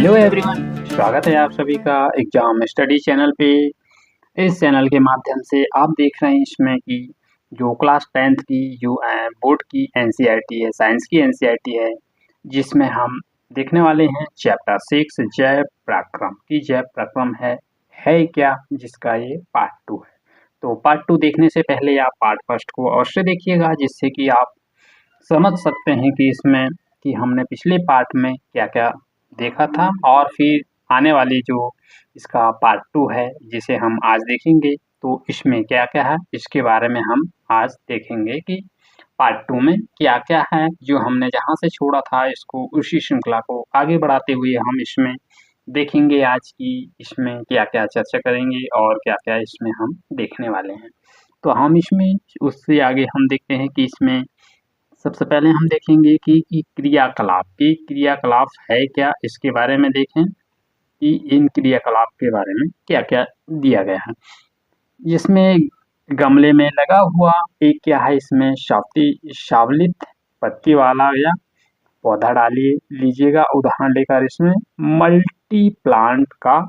Hello everyone, स्वागत है आप सभी का एग्जाम स्टडी चैनल पे। इस चैनल के माध्यम से आप देख रहे हैं इसमें कि जो क्लास 10th की जो बोर्ड की एनसीईआरटी है, साइंस की एनसीईआरटी है, जिसमें हम देखने वाले हैं चैप्टर 6 जैव प्रक्रम की जैव प्रक्रम है क्या, जिसका ये पार्ट 2 है। तो पार्ट 2 देखने से पहले आप पार्ट फर्स्ट को अवश्य देखिएगा, जिससे कि आप समझ सकते हैं कि इसमें कि हमने पिछले पार्ट में क्या क्या देखा था, और फिर आने वाली जो इसका पार्ट 2 है जिसे हम आज देखेंगे, तो इसमें क्या क्या है इसके बारे में हम आज देखेंगे कि पार्ट 2 में क्या क्या है। जो हमने जहाँ से छोड़ा था इसको उसी श्रृंखला को आगे बढ़ाते हुए हम इसमें देखेंगे आज की इसमें क्या क्या चर्चा करेंगे और क्या क्या इसमें हम देखने वाले हैं। तो हम इसमें उससे आगे हम देखते हैं कि इसमें सबसे पहले हम देखेंगे कि क्रियाकलाप है क्या, इसके बारे में देखें कि इन क्रियाकलाप के बारे में क्या क्या दिया गया है। जिसमें गमले में लगा हुआ एक क्या है, इसमें शावलित पत्ती वाला या पौधा डालिए लीजिएगा। उदाहरण लेकर इसमें मल्टी प्लांट का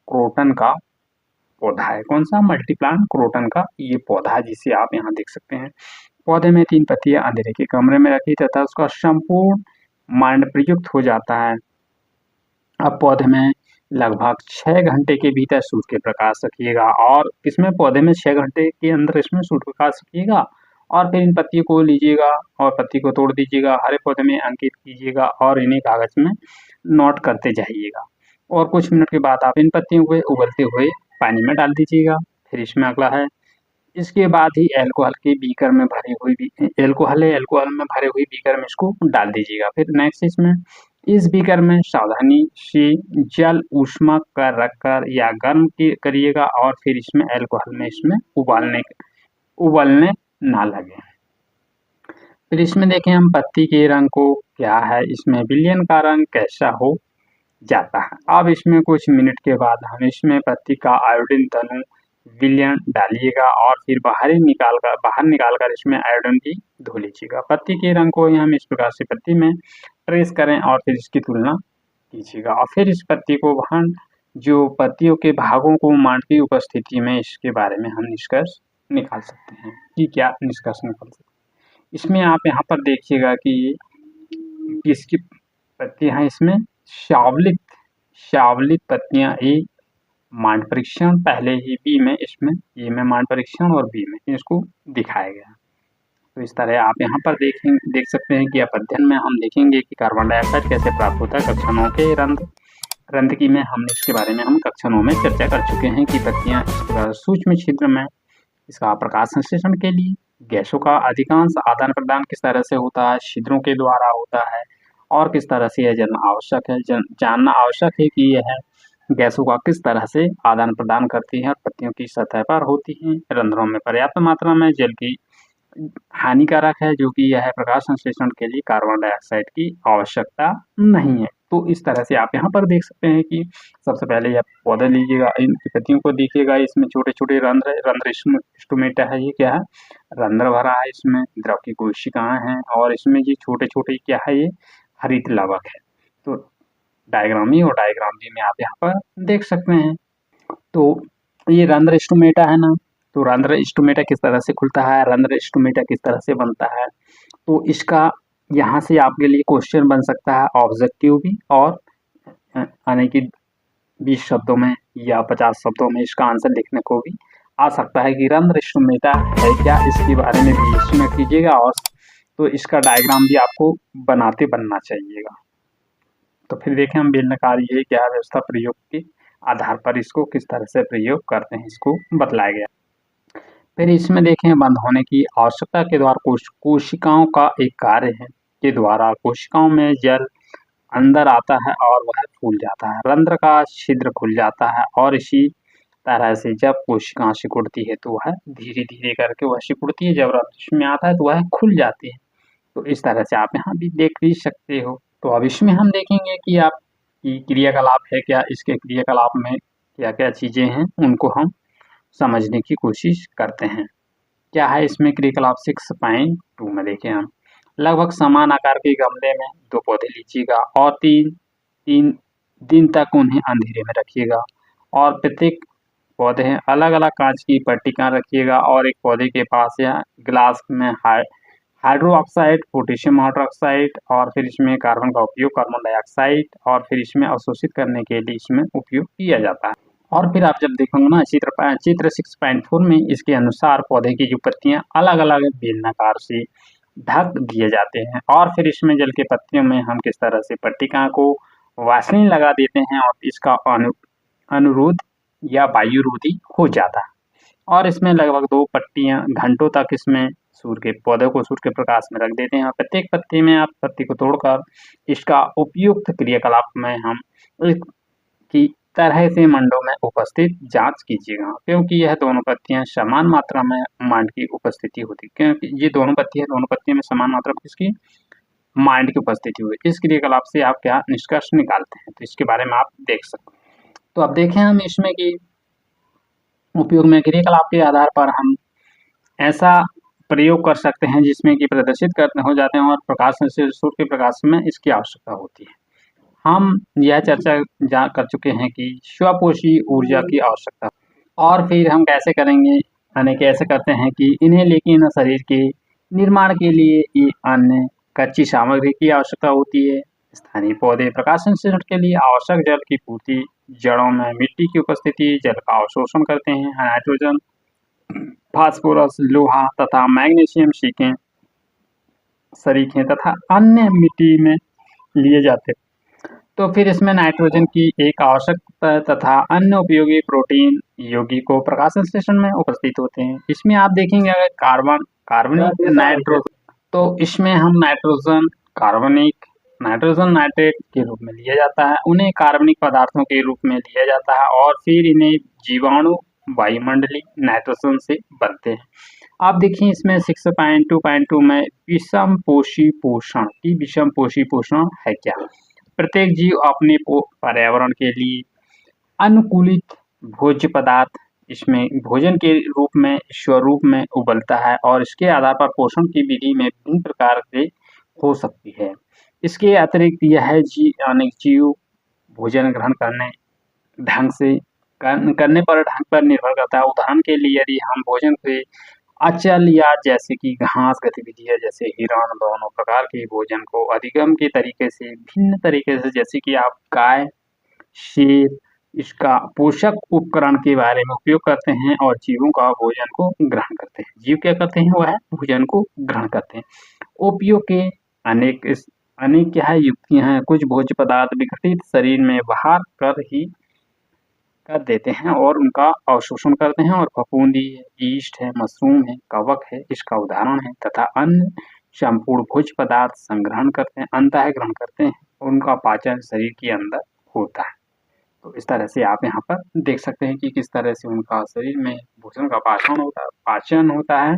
क्रोटन का पौधा है। कौन सा? मल्टी प्लांट क्रोटन का ये पौधा है, जिसे आप यहाँ देख सकते हैं। पौधे में 3 पत्तियां अंधेरे के कमरे में रखी तथा उसका संपूर्ण मांड प्रयुक्त हो जाता है। अब पौधे में लगभग 6 घंटे के भीतर सूर्य के प्रकाश रखिएगा, और इसमें पौधे में 6 घंटे के अंदर इसमें सूर्य प्रकाश रखिएगा, और फिर इन पत्तियों को लीजिएगा और पत्ती को तोड़ दीजिएगा, हरे पौधे में अंकित कीजिएगा और इन्हें कागज में नोट करते जाइएगा। और कुछ मिनट के बाद आप इन पत्तियों को उबलते हुए पानी में डाल दीजिएगा। फिर इसमें अगला है, इसके बाद ही अल्कोहल में भरे हुई बीकर में इसको डाल दीजिएगा। फिर नेक्स्ट इसमें इस बीकर में सावधानी से जल ऊष्मा कर रखकर या गर्म करिएगा, और फिर इसमें अल्कोहल में इसमें उबलने ना लगे। फिर इसमें देखें हम पत्ती के रंग को क्या है, इसमें विलयन का रंग कैसा हो जाता है। अब इसमें कुछ मिनट के बाद हम इसमें पत्ती का आयोडीन तनु विलयन डालिएगा, और फिर बाहर निकाल कर इसमें आयोडीन भी धो लीजिएगा। पत्ती के रंग को हम इस प्रकार से पत्ती में ट्रेस करें और फिर इसकी तुलना कीजिएगा, और फिर इस पत्ती को वहाँ जो पत्तियों के भागों को मांड की उपस्थिति में इसके बारे में हम निष्कर्ष निकाल सकते हैं कि क्या निष्कर्ष निकाल सकते हैं। इसमें आप यहाँ पर देखिएगा कि किसकी पत्तियां हैं, इसमें शावलित पत्तियां ए मांड परीक्षण पहले ही बी में, इसमें ए में मांड परीक्षण और बी में इसको दिखाया गया। तो इस तरह आप यहाँ पर देख सकते हैं कि अध्ययन में हम देखेंगे कि कार्बन डाइऑक्साइड कैसे प्राप्त होता है। कक्षा 9 के रंध्रकी में हमने इसके बारे में हम कक्षा 9 में चर्चा कर चुके हैं कि पत्तियां सूक्ष्म छिद्र में इसका प्रकाश संश्लेषण के लिए गैसों का अधिकांश आदान प्रदान किस तरह से होता है, छिद्रों के द्वारा होता है, और किस तरह से यह जानना आवश्यक है कि यह गैसों का किस तरह से आदान प्रदान करती है और पत्तियों की सतह पर होती हैं। रंध्रों में पर्याप्त मात्रा में जल की हानिकारक है, जो कि यह प्रकाश संश्लेषण के लिए कार्बन डाइऑक्साइड की आवश्यकता नहीं है। तो इस तरह से आप यहाँ पर देख सकते हैं कि सबसे पहले यह पौधे लीजिएगा, इनकी पत्तियों को देखिएगा, इसमें छोटे छोटे रंध्र स्टोमेटा है। ये क्या है? रंध्र भरा है, इसमें द्रव की कोशिकाएं हैं, और इसमें ये छोटे छोटे क्या है, ये हरित लवक है। तो डायग्राम ई और डायग्राम बी में आप यहाँ पर देख सकते हैं। तो ये रंध्र स्टोमेटा है ना, तो रंध्र स्टोमेटा किस तरह से खुलता है, रंध्र स्टोमेटा किस तरह से बनता है, तो इसका यहाँ से आपके लिए क्वेश्चन बन सकता है ऑब्जेक्टिव भी, और यानी कि 20 शब्दों में या 50 शब्दों में इसका आंसर लिखने को भी आ सकता है कि रंध्र स्टोमेटा है क्या, इसके बारे में भी इसमें कीजिएगा, और तो इसका डायग्राम भी आपको बनना चाहिएगा। तो फिर देखें हम बेलनाकार ये क्या व्यवस्था प्रयोग के आधार पर इसको किस तरह से प्रयोग करते हैं, इसको बतलाया गया। फिर इसमें देखें बंद होने की आवश्यकता के द्वारा कोशिकाओं का एक कार्य है के द्वारा कोशिकाओं में जल अंदर आता है और वह फूल जाता है, रंध्र का छिद्र खुल जाता है, और इसी तरह से जब कोशिका सिकुड़ती है तो वह धीरे धीरे करके वह सिकुड़ती है, जब रंध्र में आता है तो वह खुल जाती है। तो इस तरह से आप यहाँ भी देख भी सकते हो। तो अब इसमें हम देखेंगे कि आपकी क्रियाकलाप है क्या, इसके क्रियाकलाप में क्या क्या चीजें हैं उनको हम समझने की कोशिश करते हैं। क्या है इसमें क्रियाकलाप 6.2 में देखें हम, लगभग समान आकार के गमले में 2 पौधे लीजिएगा और तीन दिन तक उन्हें अंधेरे में रखिएगा। और प्रत्येक पौधे हैं अलग अलग कांच की पट्टिकां रखिएगा और एक पौधे के पास या गिलास में हाइड्रो ऑक्साइड, पोटेशियम हाइड्रोक्साइड और फिर इसमें कार्बन का उपयोग, कार्बन डाइऑक्साइड और फिर इसमें अवशोषित करने के लिए इसमें उपयोग किया जाता है। और फिर आप जब देखोगे ना चित्र 6.4 में इसके अनुसार पौधे की जो पत्तियां अलग अलग बेलनाकार से ढक दिए जाते हैं और फिर इसमें जल के पत्तियों में हम किस तरह से पट्टिका को वासलीन लगा देते हैं और इसका अनुरोध या वायुरोधी हो जाता है। और इसमें लगभग 2 पट्टियां घंटों तक इसमें पौधे को सूर्य के प्रकाश में रख देते हैं। प्रत्येक पत्ती में आप पत्ती को तोड़कर इसका उपयुक्त क्रियाकलाप में हम की तरह से मंडों में उपस्थित जांच कीजिएगा, क्योंकि यह दोनों पत्तियां समान मात्रा में मांड की उपस्थिति होती है। क्योंकि ये दोनों पत्तियों में समान मात्रा में इसकी मांड की उपस्थिति हुई। इस क्रियाकलाप से आप क्या निष्कर्ष निकालते हैं, तो इसके बारे में आप देख सकते हैं। तो अब देखें हम इसमें कि उपयोग में क्रियाकलाप के आधार पर हम ऐसा प्रयोग कर सकते हैं जिसमें कि प्रदर्शित करते हो जाते हैं और प्रकाश से सूर्य के प्रकाश में इसकी आवश्यकता होती है। हम यह चर्चा कर चुके हैं कि स्वपोषी ऊर्जा की आवश्यकता, और फिर हम कैसे करेंगे, यानी कैसे करते हैं कि इन्हें लेकिन शरीर के निर्माण के लिए ये अन्य कच्ची सामग्री की आवश्यकता होती है। स्थानीय पौधे प्रकाश संश्लेषण के लिए आवश्यक जल की पूर्ति, जड़ों में मिट्टी की उपस्थिति जल का अवशोषण करते हैं। नाइट्रोजन, फास्फोरस, लोहा तथा मैग्नीशियम सरीखें तथा अन्य मिट्टी में लिए जाते हैं। तो फिर इसमें नाइट्रोजन की एक आवश्यकता तथा अन्य उपयोगी प्रोटीन यौगिकों प्रकाश संश्लेषण में उपस्थित होते हैं। इसमें आप देखेंगे अगर कार्बनिक नाइट्रोजन, तो इसमें हम नाइट्रोजन नाइट्रेट के रूप में लिया जाता है। उन्हें कार्बनिक पदार्थों के रूप में लिया जाता है और फिर इन्हें जीवाणु वायुमंडलीय नाइट्रोजन से बनते हैं। आप देखिए इसमें 6.2.2 में विषम पोषी पोषण है क्या। प्रत्येक जीव अपने पर्यावरण के लिए अनुकूलित भोज्य पदार्थ इसमें भोजन के स्वरूप में उबलता है और इसके आधार पर पोषण की विधि में भिन्न प्रकार से हो सकती है। इसके अतिरिक्त यह जीव भोजन ग्रहण करने पर ढंग पर निर्भर करता है। उदाहरण के लिए यदि हम भोजन से अचल या जैसे कि घास गतिविधियां जैसे हिरण, दोनों प्रकार के भोजन को अधिगम के भिन्न तरीके से जैसे कि आप गाय, शेर इसका पोषक उपकरण के बारे में उपयोग करते हैं और जीवों का भोजन को ग्रहण करते हैं। जीव क्या करते हैं, वह भोजन को ग्रहण करते हैं। उपयोग के अनेक क्या है युक्तियां हैं। कुछ भोज्य पदार्थ विघटित शरीर में बाहर कर देते हैं और उनका अवशोषण करते हैं और फफूंदी है, यीस्ट है, मशरूम है, कवक है इसका उदाहरण है, तथा अन्य संपूर्ण भोज्य पदार्थ संग्रहण करते हैं, अंतः ग्रहण करते हैं और उनका पाचन शरीर के अंदर होता है। तो इस तरह से आप यहाँ पर देख सकते हैं कि किस तरह से उनका शरीर में भोजन का पाचन होता है।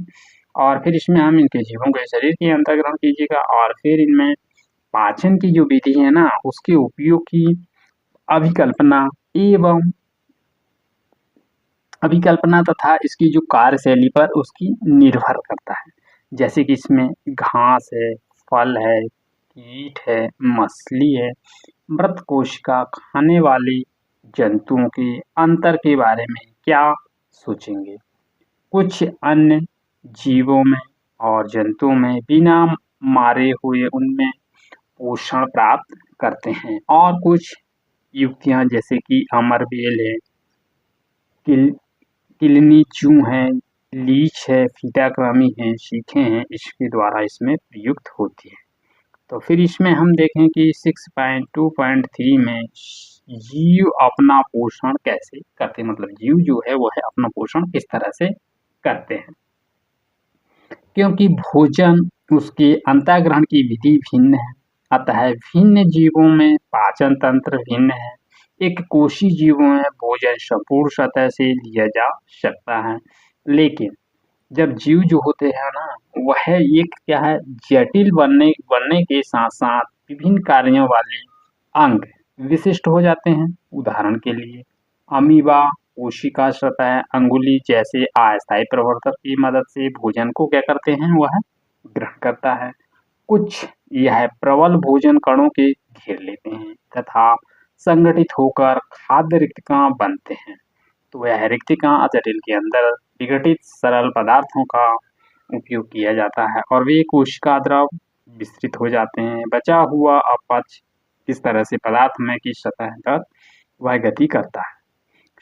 और फिर इसमें हम इनके जीवों के शरीर के अंदर ग्रहण कीजिएगा और फिर इनमें पाचन की जो विधि है ना उसके उपयोग की अभिकल्पना तथा इसकी जो कार्यशैली पर उसकी निर्भर करता है। जैसे कि इसमें घास है, फल है, कीट है, मछली है, मृत कोशिका खाने वाली जंतुओं के अंतर के बारे में क्या सोचेंगे। कुछ अन्य जीवों में और जंतुओं में बिना मारे हुए उनमें पोषण प्राप्त करते हैं और कुछ युक्तियां जैसे कि अमरबेल है, किलनी चू है, लीच है, फीताकृमि है, सीखें हैं, इसके द्वारा इसमें प्रयुक्त होती है। तो फिर इसमें हम देखें कि 6.2.3 में जीव अपना पोषण कैसे करते हैं, मतलब जीव जो है वो है अपना पोषण किस तरह से करते हैं। क्योंकि भोजन उसके अंतःग्रहण की विधि भिन्न है, अतः भिन्न जीवों में पाचन तंत्र भिन्न है। एक कोशी जीवों में भोजन संपूर्ण सतह से लिया जा सकता है, लेकिन जब जीव जो होते हैं ना वह एक क्या है जटिल बनने के साथ साथ विभिन्न कार्यों वाले अंग विशिष्ट हो जाते हैं। उदाहरण के लिए अमीबा कोशिका सतह अंगुली जैसे अस्थायी प्रवर्तक की मदद से भोजन को क्या करते हैं, वह ग्रहण करता है। कुछ यह प्रबल भोजन कणों के घेर लेते हैं तथा संगठित होकर खाद्य रिक्तिका बनते हैं। तो यह रिक्तिका जटिल के अंदर विघटित सरल पदार्थों का उपयोग किया जाता है और वे कोशिका द्रव विस्तृत हो जाते हैं। बचा हुआ अपच किस तरह से पदार्थ में की सतह पर वह गति करता है।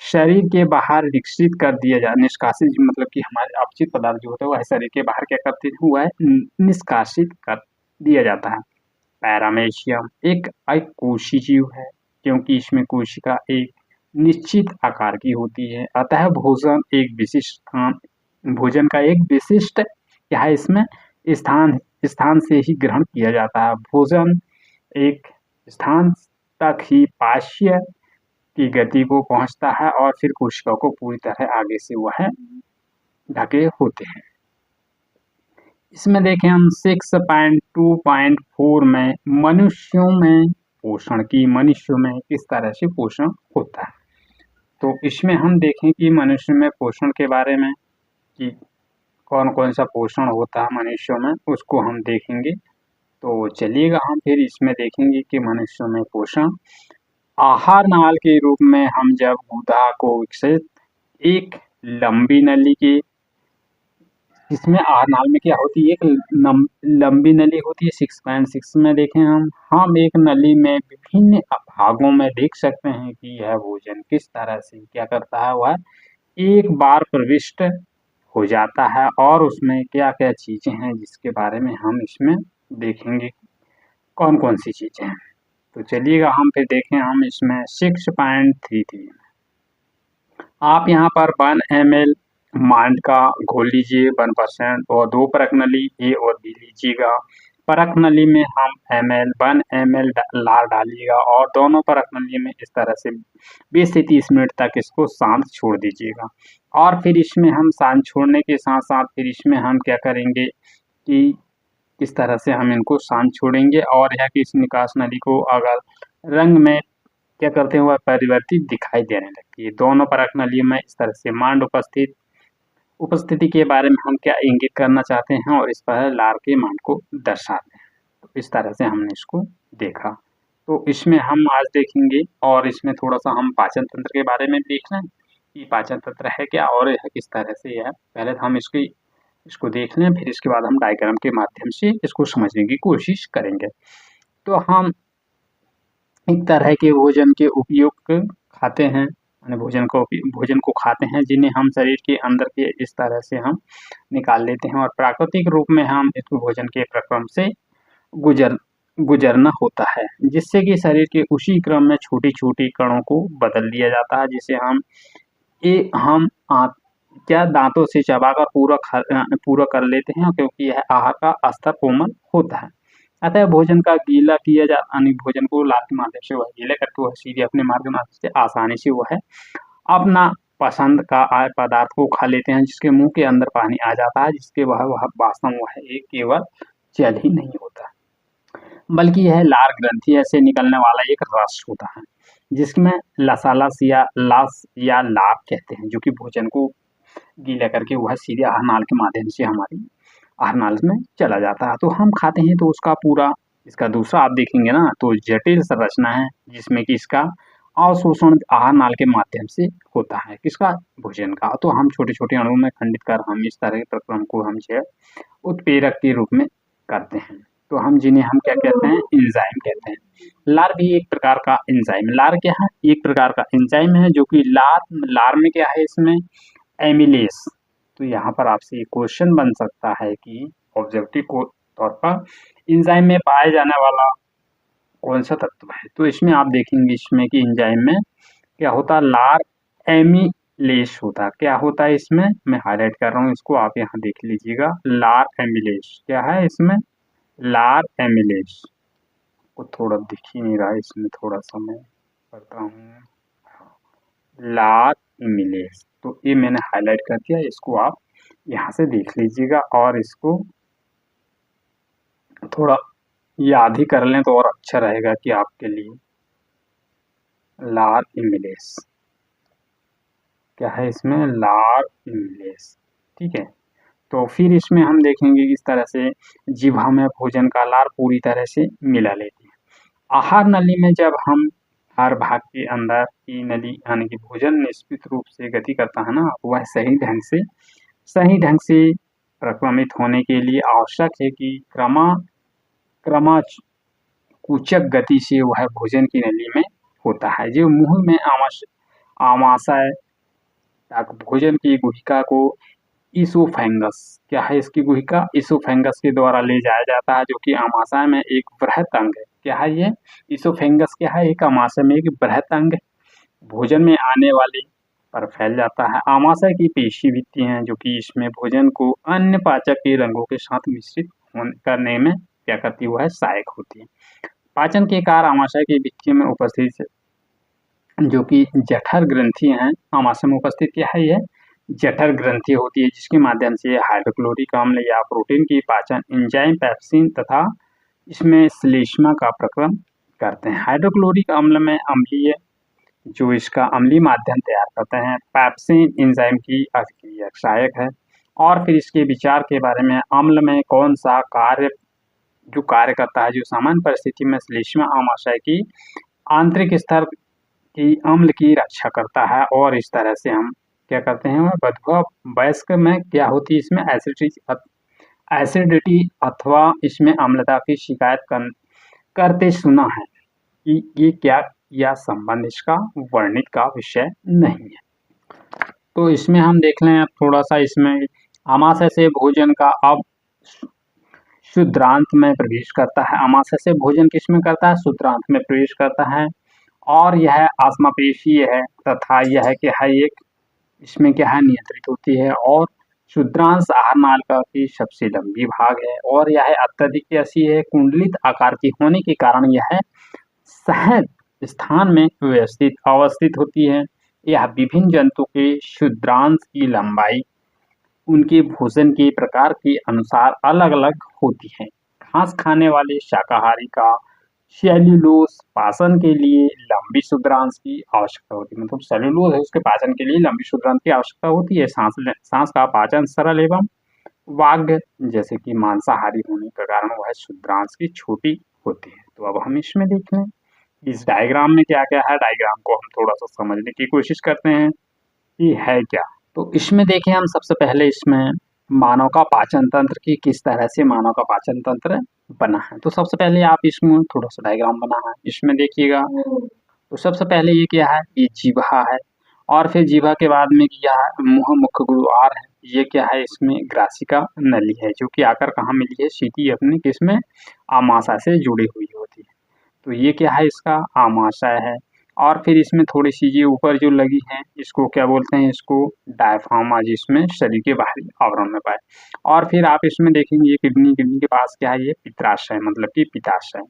शरीर के बाहर निष्कासित कर दिया जाता, निष्कासित मतलब कि हमारे अपचित पदार्थ जो होते हैं वह शरीर के बाहर क्या करते हैं, हुआ है निष्कासित कर दिया जाता है। पैरामेशियम एक अकोशी जीव है क्योंकि इसमें कोशिका एक निश्चित आकार की होती है, अतः भोजन का एक विशिष्ट क्या है इसमें स्थान से ही ग्रहण किया जाता है। भोजन एक स्थान तक ही पाच्य की गति को पहुंचता है और फिर कोशिका को पूरी तरह आगे से वह ढके होते हैं। इसमें देखें हम 6.2.4 में मनुष्यों में किस तरह से पोषण होता है। तो इसमें हम देखें कि मनुष्य में पोषण के बारे में कि कौन कौन सा पोषण होता है मनुष्यों में, उसको हम देखेंगे। तो चलिएगा हम फिर इसमें देखेंगे कि मनुष्यों में पोषण आहार नाल के रूप में हम जब गुदा को विकसित एक लंबी नली के, इसमें आहार नाल में क्या होती है, एक लंबी नली होती है। 6.6 में देखें हम एक नली में विभिन्न भागों में देख सकते हैं कि यह भोजन किस तरह से क्या करता है, वह एक बार प्रविष्ट हो जाता है और उसमें क्या क्या चीजें हैं जिसके बारे में हम इसमें देखेंगे कौन कौन सी चीजें हैं। तो चलिएगा हम फिर देखें हम इसमें 6.33 में आप यहाँ पर 1 ml मांड का घोल लीजिए 1% और 2 परख नली ए और बी लीजिएगा। परख नली में हम 1 ml लार डालिएगा और दोनों परख नली में इस तरह से 20 से 30 मिनट तक इसको शांत छोड़ दीजिएगा। और फिर इसमें हम शांत छोड़ने के साथ साथ फिर इसमें हम क्या करेंगे कि किस तरह से हम इनको शांत छोड़ेंगे और यह कि इस निकास नली को अगर रंग में क्या करते हैं वह परिवर्तित दिखाई देने लगती है। दोनों परख नलियों में इस तरह से मांड उपस्थिति के बारे में हम क्या इंगित करना चाहते हैं और इस पर लार के मान को दर्शाते हैं। तो इस तरह से हमने इसको देखा। तो इसमें हम आज देखेंगे और इसमें थोड़ा सा हम पाचन तंत्र के बारे में देख लें कि पाचन तंत्र है क्या और यह किस तरह से है। पहले हम इसको देख लें, फिर इसके बाद हम डायग्राम के माध्यम से इसको समझने की कोशिश करेंगे। तो हम एक तरह के भोजन के उपयोग खाते हैं, भोजन को खाते हैं जिन्हें हम शरीर के अंदर के इस तरह से हम निकाल लेते हैं और प्राकृतिक रूप में हम इसको भोजन के प्रक्रम से गुजरना होता है, जिससे कि शरीर के उसी क्रम में छोटी छोटी कणों को बदल दिया जाता है, जिसे हम क्या दांतों से चबाकर पूरा कर लेते हैं क्योंकि यह आहार का स्तर कोमल होता है। अतः भोजन का गीला किया जाता, भोजन को लार के माध्यम से वह गीला करके वह सीधे अपने मार्ग के माध्यम से आसानी से वह अपना पसंद का पदार्थ को खा लेते हैं, जिसके मुंह के अंदर पानी आ जाता है, जिसके वह वास्तव में वह एक केवल जल ही नहीं होता बल्कि यह लार ग्रंथि से निकलने वाला एक रस होता है, जिसमें लसालस या लार कहते हैं, जो कि भोजन को गीला करके वह सीधे आहार नाल के माध्यम से हमारी आहार नाल में चला जाता है। तो हम खाते हैं तो उसका पूरा इसका दूसरा आप देखेंगे ना तो जटिल संरचना है, जिसमें कि इसका अवशोषण आहार नाल के माध्यम से होता है, किसका, भोजन का। तो हम छोटे छोटे अणुओं में खंडित कर हम इस तरह के प्रक्रम को हम जो उत्प्रेरक के रूप में करते हैं। तो हम जिन्हें हम क्या कहते हैं, एंजाइम कहते हैं। लार भी एक प्रकार का एंजाइम, लार क्या है, एक प्रकार का एंजाइम है जो कि लार में क्या है, इसमें एमिलेस। तो यहाँ पर आपसे एक क्वेश्चन बन सकता है कि ऑब्जेक्टिव को तौर पर एंजाइम में पाया जाने वाला कौन सा तत्व है। तो इसमें आप देखेंगे इसमें कि एंजाइम में क्या होता है, लार एमिलेस होता है। क्या होता है इसमें, मैं हाईलाइट कर रहा हूँ इसको, आप यहाँ देख लीजिएगा। लार एमिलेस क्या है इसमें, लार एमिलेस को थोड़ा दिख ही नहीं रहा है इसमें, थोड़ा सा मैं करता हूँ, लार एमिलेस। तो ये मैंने हाईलाइट कर दिया, इसको आप यहाँ से देख लीजिएगा और इसको थोड़ा याद ही कर लें तो और अच्छा रहेगा कि आपके लिए। लार एमिलेस क्या है इसमें, लार एमिलेस, ठीक है। तो फिर इसमें हम देखेंगे किस तरह से जिह्वा में भोजन का लार पूरी तरह से मिला लेती है। आहार नली में जब हम हर भाग के अंदर की नली यानी कि भोजन निश्चित रूप से गति करता है ना, वह सही ढंग से प्रक्रमित होने के लिए आवश्यक है कि क्रमाकुचक गति से वह भोजन की नली में होता है। जो मुंह में आमाशय तक भोजन की गुहिका को इसोफेंगस क्या है, इसकी गुहिका इसोफेंगस के द्वारा ले जाया जाता है, जो कि आमाशय में एक बृहत अंग है। क्या है ये इसोफेंगस? क्या है? एक आमाशय में एक बृहत अंग भोजन में आने वाले पर फैल जाता है। आमाशय की पेशी भित्ति हैं जो कि इसमें भोजन को अन्य पाचक के रंगों के साथ मिश्रित करने में क्या करती है, वह सहायक होती है। पाचन के कार्य आमाशय की भित्तियों में उपस्थित जो कि जठर ग्रंथि हैं, आमाशय में उपस्थित क्या है, यह जठर ग्रंथि होती है, जिसके माध्यम से हाइड्रोक्लोरिक अम्ल या प्रोटीन की पाचन एंजाइम पेप्सिन तथा इसमें श्लेष्मा का प्रक्रम करते हैं। हाइड्रोक्लोरिक अम्ल में अम्लीय जो इसका अम्लीय माध्यम तैयार करते हैं, पेप्सिन एंजाइम की अभिक्रिया सहायक है। और फिर इसके विचार के बारे में, अम्ल में कौन सा कार्य करता है, जो सामान्य परिस्थिति में श्लेष्मा आमाशय की आंतरिक स्तर की अम्ल की रक्षा करता है। और इस तरह से हम क्या करते हैं, बथुआ वयस्क में क्या होती है, इसमें एसिडिटी अथवा इसमें अम्लता की शिकायत करते सुना है कि ये क्या या संबंध इसका वर्णित का विषय नहीं है। तो इसमें हम देख लें अब थोड़ा सा, इसमें आमाशय से भोजन का अब शुद्रांत में प्रवेश करता है। आमाशय से भोजन किसमें करता है, शुद्रांत में प्रवेश करता है। और यह आस्मापेशीय है तथा यह क्या है, एक इसमें क्या है, नियंत्रित होती है। और शुद्रांश आहार नालिका की सबसे लंबी भाग है और यह अत्यधिक ऐसी है, कुंडलित आकार की होने के कारण यह सहज स्थान में अवस्थित होती है। यह विभिन्न जंतु के शुद्रांश की लंबाई उनके भोजन के प्रकार के अनुसार अलग अलग होती है। घास खाने वाले शाकाहारी का सेल्यूलोज पाचन के लिए लंबी शुद्रांश की आवश्यकता होती है, मतलब सेल्यूलोज है उसके पाचन के लिए लंबी शुद्रांश की आवश्यकता होती है। सांस का पाचन सरल एवं वाग्य जैसे कि मांसाहारी होने के कारण वह शुद्रांश की छोटी होती है। तो अब हम इसमें देख लें इस डायग्राम में क्या क्या है। डायग्राम को हम थोड़ा सा समझने की कोशिश करते हैं कि है क्या। तो इसमें देखें हम सबसे पहले इसमें मानव का पाचन तंत्र की किस तरह से मानव का पाचन तंत्र बना है। तो सबसे पहले आप इसमें थोड़ा सा डायग्राम बना है, इसमें देखिएगा। तो सबसे पहले ये क्या है, ये जीवा है। और फिर जीवा के बाद में क्या है, मुंह मुख गुरुआर है। ये क्या है, इसमें ग्रासिका नली है जो कि आकर कहाँ मिली है, सीधी अपने किसमें आमाशय से जुड़ी हुई होती है। तो ये क्या है, इसका आमाशय है। और फिर इसमें थोड़ी सी ये ऊपर जो लगी है इसको क्या बोलते हैं, इसको डायफ्राम, जिसमें शरीर के बाहरी आवरण में पाए। और फिर आप इसमें देखेंगे ये किडनी के पास क्या है, ये पित्राशय मतलब कि पित्ताशय,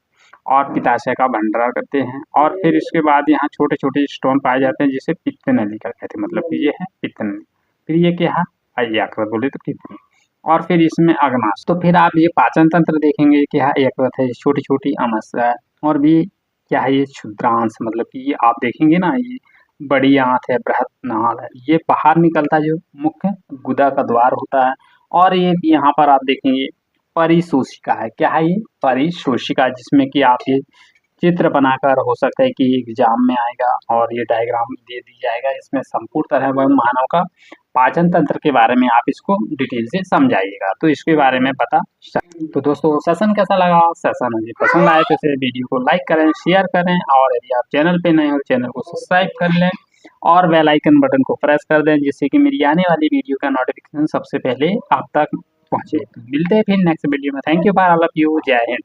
और पित्ताशय का भंडारण करते हैं। और फिर इसके बाद यहाँ छोटे छोटे स्टोन पाए जाते हैं जिसे पित्त नली का कहते हैं, मतलब कि ये है पित्त नली। फिर ये क्या है, यकृत बोले तो किडनी। और फिर इसमें अग्नाशय। तो फिर आप ये पाचन तंत्र देखेंगे क्या है, यकृत है, छोटी छोटी आमाशय, और भी क्या है, ये क्षुद्रांश मतलब कि ये आप देखेंगे ना, ये बड़ी आंत है, बृहत नाल है, ये बाहर निकलता है जो मुख्य गुदा का द्वार होता है। और ये यहाँ पर आप देखेंगे परिशोषिका है। क्या है ये, परिशोषिका, जिसमें कि आप ये चित्र बनाकर हो सकता है कि एग्जाम में आएगा और ये डायग्राम दे दी जाएगा। इसमें संपूर्ण तरह वह मानव का पाचन तंत्र के बारे में आप इसको डिटेल से समझाइएगा, तो इसके बारे में पता। तो दोस्तों सेशन कैसा लगा, सेशन यदि पसंद आए तो इसे वीडियो को लाइक करें, शेयर करें, और यदि आप चैनल पे नए हो चैनल को सब्सक्राइब कर लें और बेल आइकन बटन को प्रेस कर दें, जिससे कि मेरी आने वाली वीडियो का नोटिफिकेशन सबसे पहले आप तक पहुंचे। मिलते हैं फिर नेक्स्ट वीडियो में। Thank you for all of you. जय हिंद।